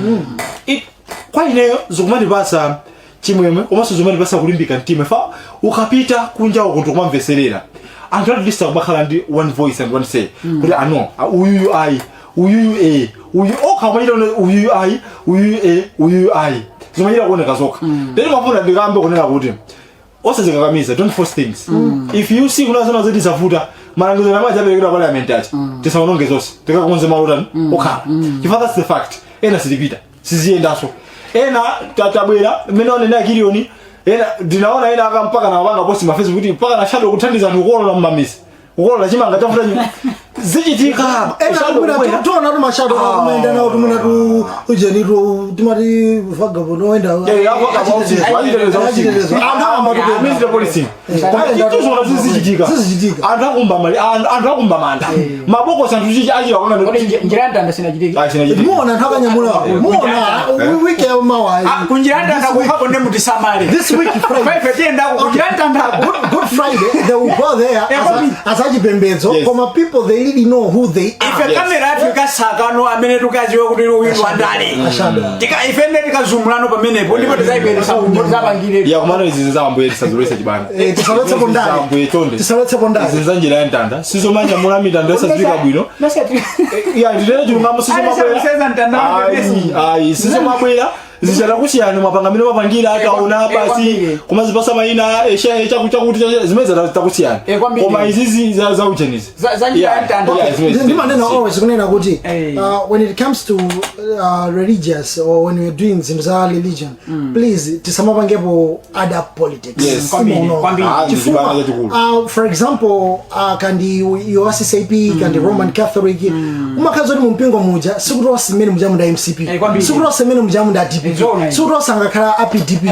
Kwa ineyo zokumati basa chimweme omaso zomani basa kulimbika ntime fa ukapita kunja ukuntukuma mveselera and at least bakhala ndi one voice and one say kuti ano uyu ai uyu okamanyira uyu ai uyu ai zomanyira kuoneka zoka then mafuna ndikambe kunena kuti osazikakamiza don't force things if you see kuna zona zoti zavuta malangizo na maja bekira parliament acha tisaononge zonse tikakonze malotani okhala if that's the fact ena silipita siziendaso ena tatabwera menone na kilioni ena dinaona ena akampaka na wanga post ma Facebook kuti mpaka na shadow kuthandiza ndukolo na mmamisi ukolo chimanga tafuta zichitika ena tona tu mashado kuenda na tumuna tu ujeni tu timati vagabond oenda Minister policy kitu zona zichitika andakumba mali andakumba manda maboko santu chichi ajira kuna njiranda ndasinachitika muona ntakanyamula muona wiki ya mawa kunjiranda ndakuhako ne mutisamale this week Friday Good Friday they will go there as achipembedzo koma people they really know who they are. Ife kamera Africa sakano amene tukaziwe kuti uyu wandale tika ifende tikazumulano pamenepo ndipo tizaibelesa zabangire ya kumano izi zambuyesa zolesa chibana tisaletse pondale zinzanjira yantanda sizomanya mula mitando esazika bwino ya nditene chilungamo sizomabwera zichala kusiyana mapangamiro mapangira akaona basi kumazipasa maina chakuti zimeza takusiyana koma izizi za uchenizi ndimanena always kunena kuti when it comes to religious or when we're doing zinthu za religion please tisamapangepo other politics for example kandi USCP kandi Roman Catholic umakazi oti mumpingo muja sikuti wasimene muja munda MCP sikuti wasimene muja munda DP sikuti wasangakhala APDP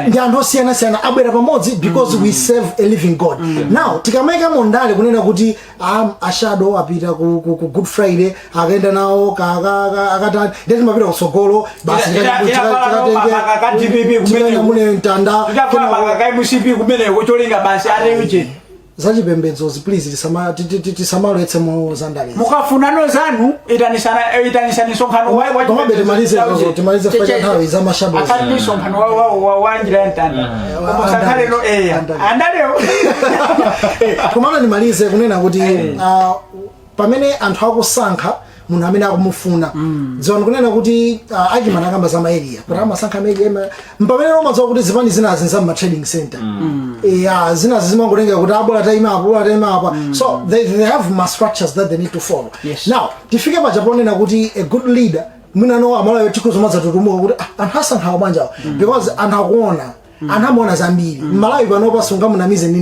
ndi anthu osiyana abwera pamodzi because we serve a living God now tikamaika mondale kunena kuti ashado apita ku Good Friday akaenda nawo akatani ndeti mapita kusogolo basi mune mtanda zachipembedzozi please tisamalowetse mu zandale mukafunano zanu itanisani sonkhano timalize fanya nthawi za mashado akali sonkhano wanjira yantanda kumusakale no andaleo komana nimalize kunena kuti pamene anthu akusankha munhu amene akumufuna dziwani kunena kuti argument akamba za maeria kuti amasankha maeria mpamene umadziwa kuti zipani zinazi za ma trading center zinazi zimangotenga kuti abola time apa so they have ma structures that they need to follow now tifike pa japonena kuti a good leader mwinano amala yotikuzomadza tutumuka kuti anthu asankhawo bwanjawo because anthu akuona anamona zambiri Malawi panopa sunga munamize ndi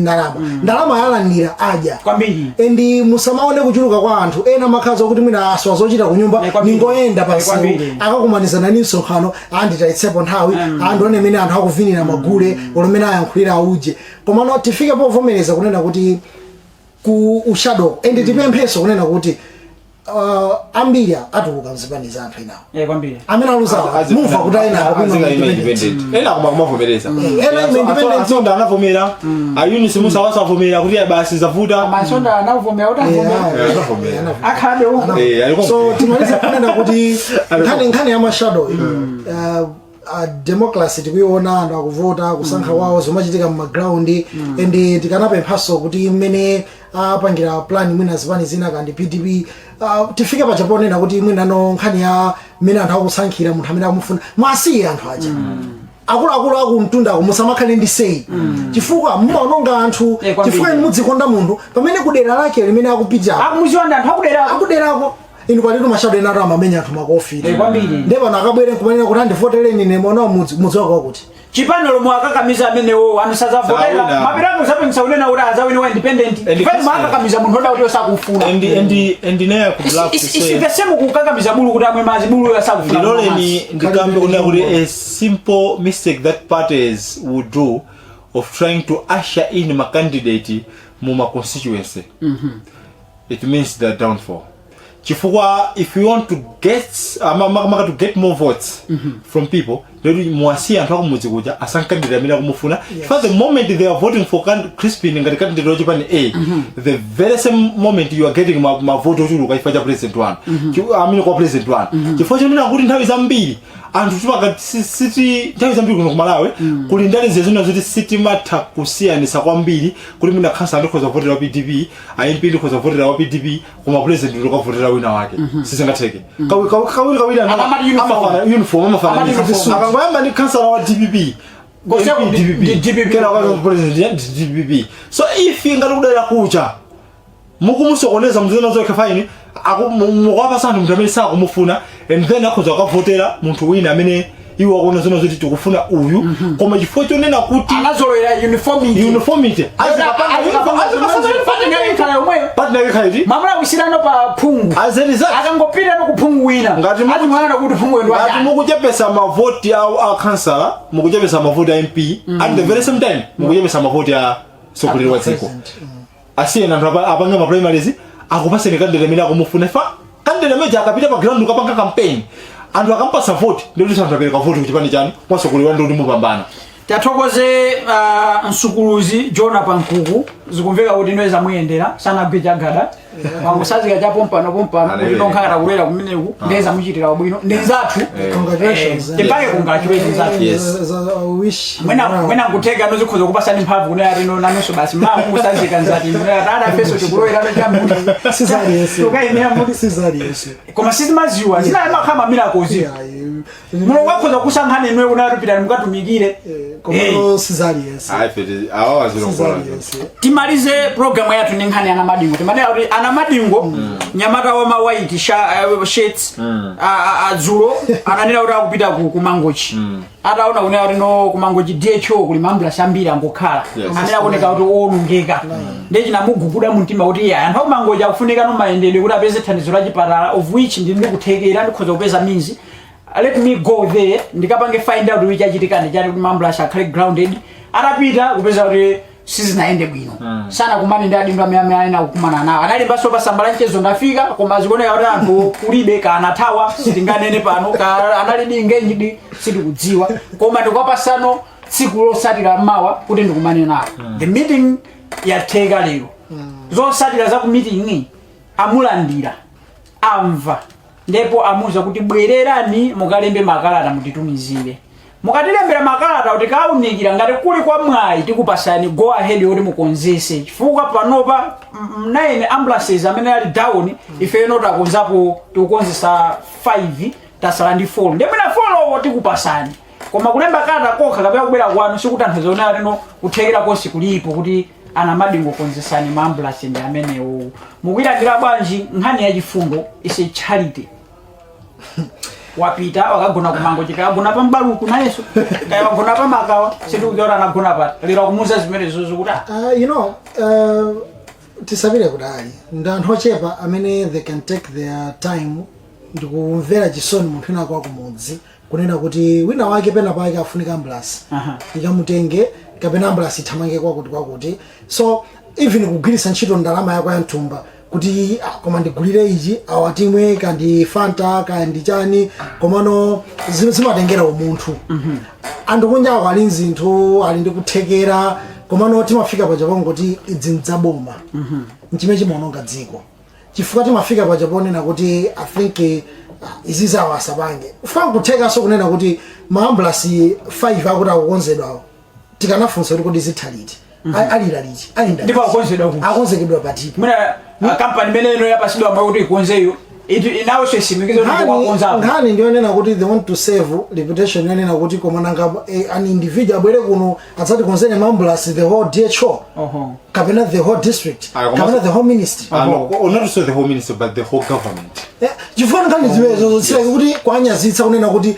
ndalama yalandira aja kwambiri endi musamaone kuchuluka kwa anthu ena makhaza kuti mwina aswa zochita kunyumba ningoenda pansi akakumanizana ni nsonkhano anditaitsepo nthawi anthu one amene anthu akuvinira magule olomene ayankhulira auje komano tifike povomereza kunena kuti ku ushadow endi tipempheso kunena kuti ambiri atuluka mzipani za anthu inawo kwambiri amene aluza muva kuti ayina ena kumavomereza masonda anavomera ayuni simusa wasavomera kuti basi zavuta masonda anavomera utavomera akhade uko so timalize kunena kuti nkhani ya mashado democracy tikuiona anthu akuvota kusankha wawo zomachitika mu ground and tikanapemphaso kuti mmene apangira plan mwina zipani zina kandi PDP tifike pa japonena kuti mwina no nkhani ya mmene anthu akusankhira munthu amene akumufuna mwasiye anthu aja akuluakulu akumtunda musamakhale ndi sei chifukwa mumaononga anthu chifukwa mudzikonda munthu pamene kudera lake limene akupita akumuziwanda anthu akuderako inu kwalitu mashado ena amamenya anthu makofira kwambiri nde pano akabwere nkumanena kuti andivotereni ine mwana wa mudzi wako wakuti chipanelo mwakakamiza amenewo anusazavotera mapirako zapengisa unena kuti azawine wa independent fai mwakakamiza munthu oda kuti osakufuna and naye kudulafu isipesemu kukakamiza bulu kuti amwe mazi bulu yosakufuna ndiloleni ndikambe kunena kuti a simple mistake that parties would do of trying to usher in my candidate mu ma constituency it means the downfall chifukwa if you want to get to get more votes from people then mwasi anthu akumudzi kuja asankandidate amene akumufuna for the moment they are voting for Crispin ngati candidate ochipani A the very same moment you are getting ma vote ochuluka ifa cha president one amene kwa president one chifukwa chimene akuti nthawi zambiri anthu tipakati city nthawi zambiri kuno kumalawi kuli ndale zezina zoti city matha kusiyanisa kwambiri kuti mina khansa ndikhoza votera wa PDP IMP ndikhoza votera wa PDP koma president ndikhoza votera wina wake sizingatheke kawiri amafana uniform amafana akangoyamba ni khansa wa DPP DPP kena kwa president DPP so if ngati kudera kucha mukumusokoneza mzina zoke fine mukwapa santhu munthu amene sakumufuna and then akhoza kavotera munthu wina amene iwo akona zona zoti tikufuna uyu koma chifukwa chonena kuti anazolera uniformity partner yakhaiti mamuna kuisirano pa phungu akangopita no kuphungu wina ngati mwana kuti phungu ndo ngati mukuchepesa mavoti a councilor mukuchepesa mavoti a MP at the very same time mukuchepesa mavoti a sokuliro wa dziko asiyena anthu apanga ma primaries akupaseni candidate amene akumufuna fa candidate meja akapita pa ground ukapanga campaign anthu akampasa vote ndio kuti anthu apereka vote kuchipani chanu kwasokuliro ndio mupambana tathokoze msukuluzi Jona Pankuku zikumveka kuti nweza muyendera sana gbeja gada wangusazika chapo mpano kuti nonkhala kulera kumeneku ndeza muchitira bwino ndenzathu congratulations tepake congratulations zathu wish mwena ngutega nozikhoza kupasani mphamvu kuna rino nanso basi musazika nzati rada feso chikuloera chambu sizaliyese tukaimira muri sizaliyese koma sizimaziwa zina makama miracles muno wakhoza kusankhana imwe unarupita mukatumikire koma sizaliyese timalize program yathu ninkhani ana madingo timanena kuti ana madingo nyamata wa ma white shirts adzulo ananena kuti akupita ku Mangochi ataona kunena kuti no ku Mangochi DHO kuli mambulasi ambiri angokhala anena kuoneka kuti olungeka ndechi namuguguda mumtima kuti anthu aku Mangochi akufunika no mayendedwe kuti apeze thandizo la chipatala of which ndikuthekera ndikhoza kupeza means let me go there ndikapange find out which achitikane chati kuti mambulasi akhale grounded atapita kupeza kuti sizinaende bwino sana kumani ndi adindo amene ayina kukumana nawo analimba sopa sambala nchezo ndafika koma zikuoneka kuti anthu kulibe kana thawa sitinganene pano analidi ngenjidi sitikudziwa koma ndikupasano tsiku losatira mawa kuti ndikumane nawo the meeting yatheka lero zosatira za ku meeting amulandira amva ndipo amuza kuti bwererani mukalembe makalata mutitumizire mukatilembera makalata kuti kaunikira ngati kuli kwa mwayi tikupasani go ahead yoti mukonzese chifukwa panopa 9 ambulances amene ali down ife eno takonzapo tikukonzesa 5 tasala ndi 4 ndipo na 4 tikupasani koma kulemba kalata kokha kapena kubwera kwanu sikutanthauza kuti alino kuthekera konse kulipo kuti ana madingo konzesani ma ambulance ndi amenewo mukuyilandira bwanji nkhani ya chifundo is a charity wapita wakagona kumango chikagona pa mbaluku nayeso kaya wagona pa makawa sitikudziwa anagona pati lero kumuza zimene zozukuta you know tisabire kudali ndanthu ochepa amene they can take their time ndikumvera chisoni munthu ina kwa kumudzi kunena kuti wina wake pena pake afunika ambulance ikamutenge kapena ambulance ithamange kwakuti so even kugwirisa ntchito ndalama yako ya mtumba kuti koma ndigulire ichi awatimwe kandi fanta kandi chani komano zimatengera umunthu anthu kunja ali nzinthu ali ndi kuthekera komano timafika pa Japan kuti idzaboma nchimene chimaononga dziko chifukwa timafika pa Japan na kuti I think iziza wasabange ufika kutheka so kunena kuti ma ambulance 5 akuti akukonzedwa tikanafunsa kuti zithaliti alira lichi alinda ndipo akonzedwa akonzekedwa patipo mwina company meneno yapasidwa ambayo kuti ikonzeyo inawo sesimikizo ndikuwakonza nkhani ndionena kuti they want to save reputation yonena kuti komananga an individual abwere kuno adzati konzene mambulasi the whole DHO kapena the whole district kapena the whole ministry not so the whole ministry but the whole government chifukwa nkhani ziwezo zitsirake kuti kwanyazitsa kunena kuti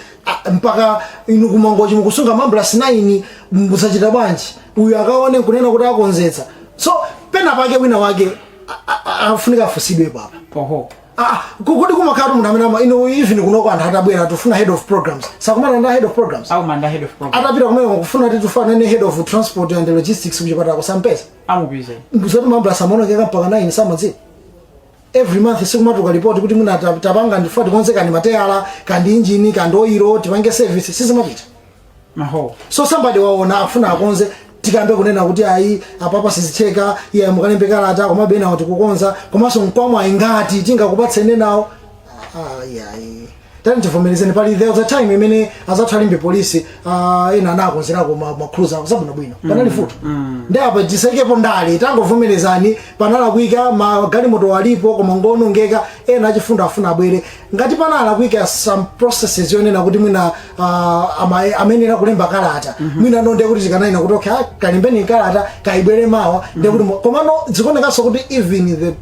mpaka inu kumangochi mukusunga mambulasi 9 musachita bwanji uyu akaone kunena kuti akonzetsa so pena pake wina wake afunika afusidwe papa kuti kumakhala munthu amene ino even kunoko anthu atabwera tufuna head of programs sakumana nda head of programs atapita kumene kufuna kuti tufanane head of transport and logistics kuchipatala kusampesa amupise ndizoti mambulasi amaonekeka mpaka 9 samadziwa every month sikumatuka report kuti muna tapanga ndifa tikonzekani mateyala kandi engine kandi oilo tipange service sizimapita so somebody waona afuna akonze tikambe kunena kuti ayi apapa sizicheka iye mukalembe kalata komabena kuti kukonza komanso mkwamwa ingati tingakupatsene nawo ayi tani tivomerezeni pali there was a time imene azathalimbe polisi ena anakonzerako makruza zabwino bwino panali futo ndi apa tisaikepo ndale tangovomerezani panala kuika magalimoto alipo koma ngonongeka ena achifunda afuna abwere ngati panala kuika some processes yonena kuti mwina amenera kulemba kalata mwina ndonde kuti tikanayina kuti okay kalembeni kalata kaibwere mawa ndi kuti komano zikonekanso kuti even the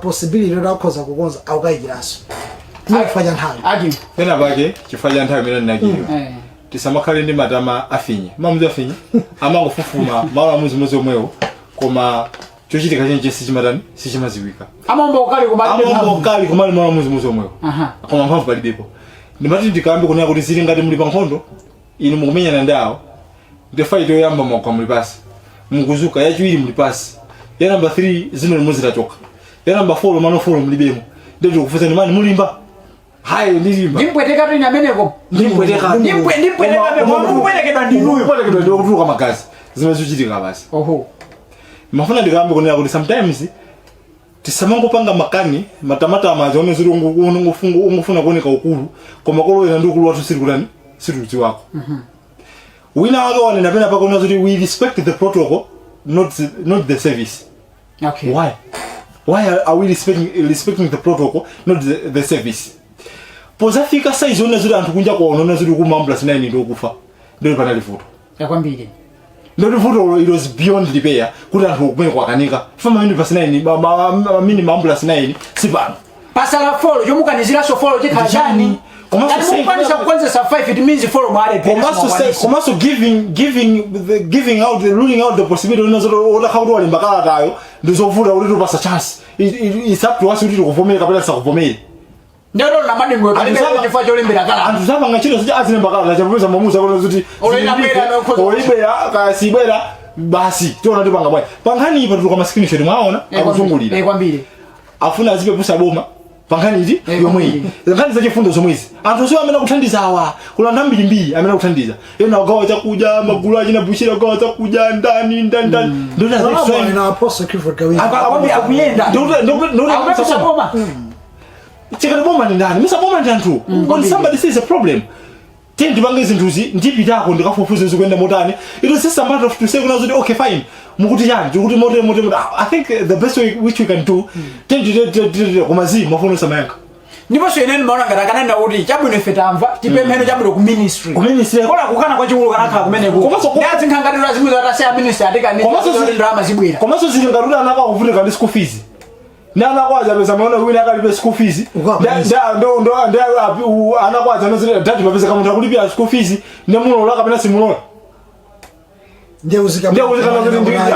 possibility kuti akhoza kukonza aukayikiranso ndifanya nthawi pena pake chifanya nthawi imene ndinakiyo tisamakhale ndi matama afinye mamuzi afinye amangofufuma malo muzi omwewo koma chochitika chenje sichimaziwika amambo ukali kumali malo muzi omwewo koma mphamvu palibepo ndimati ndikambe kunena kuti zili ngati muli pa nkhondo inu mukumenyana ndawo ndi fight yoyamba mwakwa muli pasi mukuzuka yachiwiri muli pasi ya namba 3 zino limodzi tachoka ya namba 4 mano 4 mulibemo ndi kufuza ni mani mulimba hayi ndilimba ndimpweteka tu nyameneko ndimpweteka mwamupwetekedwa ndinuyo pwetekedwa ndi kutuluka magazi zimezichitika basi mafuna ndikambe kunena kuti sometimes tisamangopanga makani matamata amazi one ziri ungufuna kuoneka ukulu koma koloyena ndi ukulu wathu siri wako wina wake wanena pena pakona kuti we respect the protocol not the service why are we respecting the protocol not the service pozafika size one ziri anthu kunja kwaona ziri kumambulasi 9 ndi okufa ndio panali futo yakwambiri ndio futo it was beyond repair kuti anthu kumene kwakanika fama mini pasi 9 mini ambulance 9 sipano pasala follow yomukanizira so follow chikajani komanso kukonzesa 5 it means follow mwale komanso giving out ruling out the possibility ola khawuti walemba kalatayo ndizovuta kuti tupasa chance it's up to us kuti tikuvomera kapena tisakuvomere ndio na madingo kalifa cholembera kala anthu zapanga chino soja azilemba kalata chapeza mamuza kono kuti olibera kasibera basi tiona tipanga bwana pangani ipa tutuka screenshot mwaona akuzungulira kwambiri afuna azipe pusa boma pangani iti yomwe ngani zachifundo zomwezi anthu sio amene kuthandiza awa kula ndambiri mbiri amene kuthandiza ena ugawa chakuja magulu achina bushira ugawa chakuja ndani ndio na apostle Clifford Kawira akuyenda ndio boma chikati boma ni ndani misa boma ndi anthu when somebody sees a problem tendi bange zinthuzi ndipitako ndikafufuze zikwenda motani it was just a matter of to say kuna zoti okay fine mukuti yani ndikuti mote I think the best way which we can do tendi kumazi mafuno samayanka ndipo so inene maona ngata kana kuti chabwino ife tamva tipempheno chabwino ku ministry kola kukana kwa chikulu kana kha kumene ku ndazi nkhangatiro zimwe atasiya ministry atikani komanso drama zibwera komanso zili ngatula anaka kuvutika ndi school fees nana kwaza pesa maona wina akalipe school fees ndo anakwaza nozile dati mapesa kama utakulipia school fees nemuno laka pena simunola ndio uzika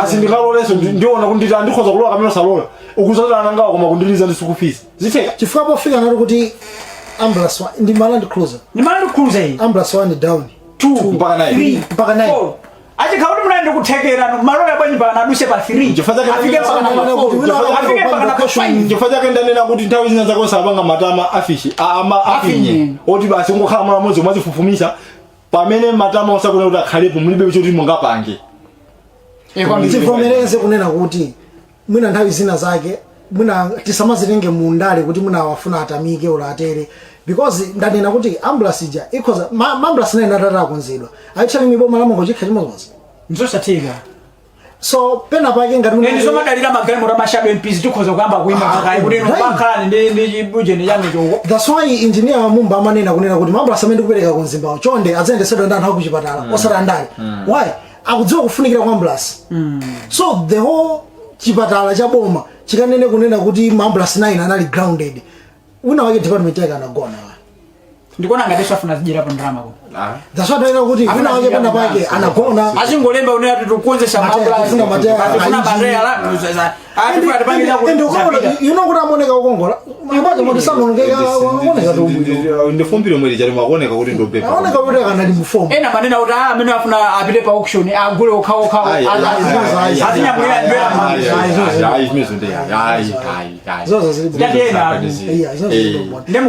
asindikaloleso ndiona kuti andikhoza kulola kamene salola ukuzotana anangawa koma kundiliza ndi school fees ziteka chifukwa pofika nato kuti ambulance ndi Land Cruiser hii ambulance 1 down 2 mpaka 9 aje kaudi mnaende kuthekera malola bwanyi mpaka naduse pa 3 afike mpaka na 4 njofaja kenda nena kuti nthawi zina zako sabanga matama afinye oti basi ngokhala mwana modzi mwazifufumisa pamene matama osakuna kuti akhalepo mulibe choti mungapange tivomereze kunena kuti mwina nthawi zina zake mwina tisamazitenge mundale kuti mwina wafuna atamike ola atere because ndanena kuti ambulance ija ikhoza ambulance nena tata akonzedwa ayitchali miboma lamongo chikha chimodzi nzosatheka so pena pake ngati ndi somadalira magalimoto amashadow MPs tikhoza kuyamba kuimba pakai kuti nopakhala ndi bujeni yange choko. That's why engineer Mumba amanena kunena kuti mambulasi amene kupereka kunzimbawo chonde adzayendetsedwa ndi anthu akuchipatala osati ndale. Why? Akudziwa kufunikira kwa ambulance. So the whole chipatala cha boma chikanene kunena kuti mambulasi 9 anali grounded. Una wake department yake anagona. Ndikona ngati safuna zijira pa ndrama ko. That's why ndina kuti una wake panda pake anagona. Azingolemba unena tukonzesa mambulasi. Kuna barrier la atifu atapangira kuti. You know kuti amoneka ukongola. Mabati moti sanongeka amoneka tu. Ndifumbire mweli chali makoneka kuti ndo pepa. Aoneka kuti kanali mufomu. Ena manena kuti amene afuna apite pa auction agule okhawo. Atinya mwela ndwela. Imezo ndi. Zozo zili. Tadena.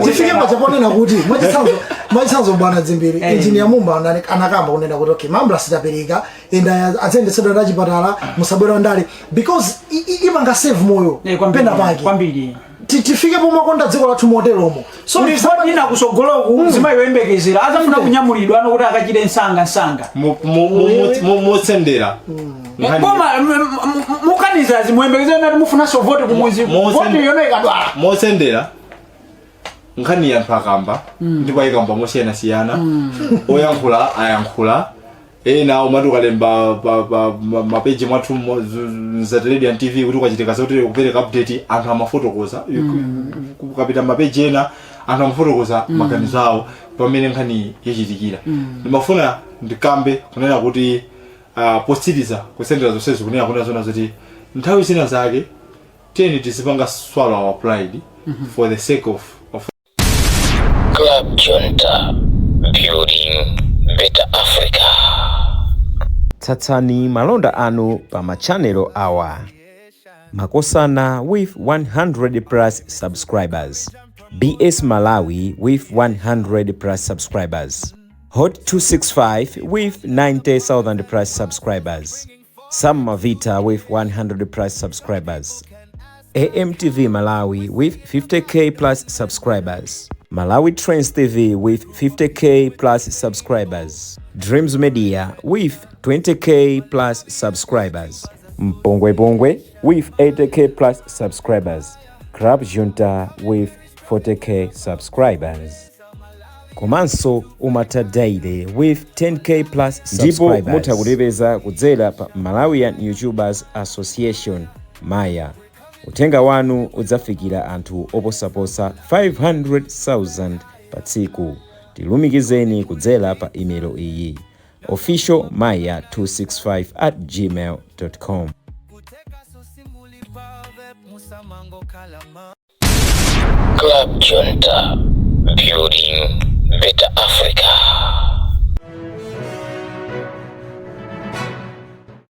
Tifike pachaponena kuti mwachitsanzo bwana Dzimbiri engineer Mumba anakamba kunena kuti okay mambulasi tapereka enda azendetsedwa ndi chipatala musabwera ndale because imanga save moyo pena pake kwambiri. Tifike pomakonda dziko lathu moteromo. So ndifuna kusogoloku zimayembekezera azafuna kunyamulidwa anokuti akachire nsanga. Motsendera. Koma mukaniza zimuyembekezera nati mufuna so vote kumuzi. Vote yona ikadwala. Motsendera. Nkhani ya mpakamba ndipo ikamba mosiyana siyana oyankhula ayankhula ena umatu kalemba mapeji mwathu za television TV kuti kwachitika sauti kupereka update anthu amafotokoza kupita mapeji ena anthu amafotokoza maganizo awo pamene nkhani yachitikira ndimafuna ndikambe kunena kuti postiriza kusendera zonse kunena kunena zona zoti nthawi zina zake tiyeni tisipanga swallow our pride for the sake of Club Junta, building better Africa. Tsatsani malonda anu pa machanelo awa. Makosana with 100 plus subscribers. BS Malawi with 100 plus subscribers. Hot 265 with 90,000 plus subscribers. Sam Mavita with 100 plus subscribers. AMTV Malawi with 50k plus subscribers. Malawi Trends TV with 50k plus subscribers. Dreams Media with 20k plus subscribers. Mpongwe Pongwe with 80k plus subscribers. Club Junta with 40k subscribers. Komanso Umata Daily with 10k plus subscribers. Ndipo mutakulipeza kudzera pa Malawian YouTubers Association Maya. Utenga wanu udzafikira anthu oposaposa 500,000 pa tsiku. Tilumikizeni kudzera pa email iyi officialmaya265@gmail.com. Club Junta, building better Africa.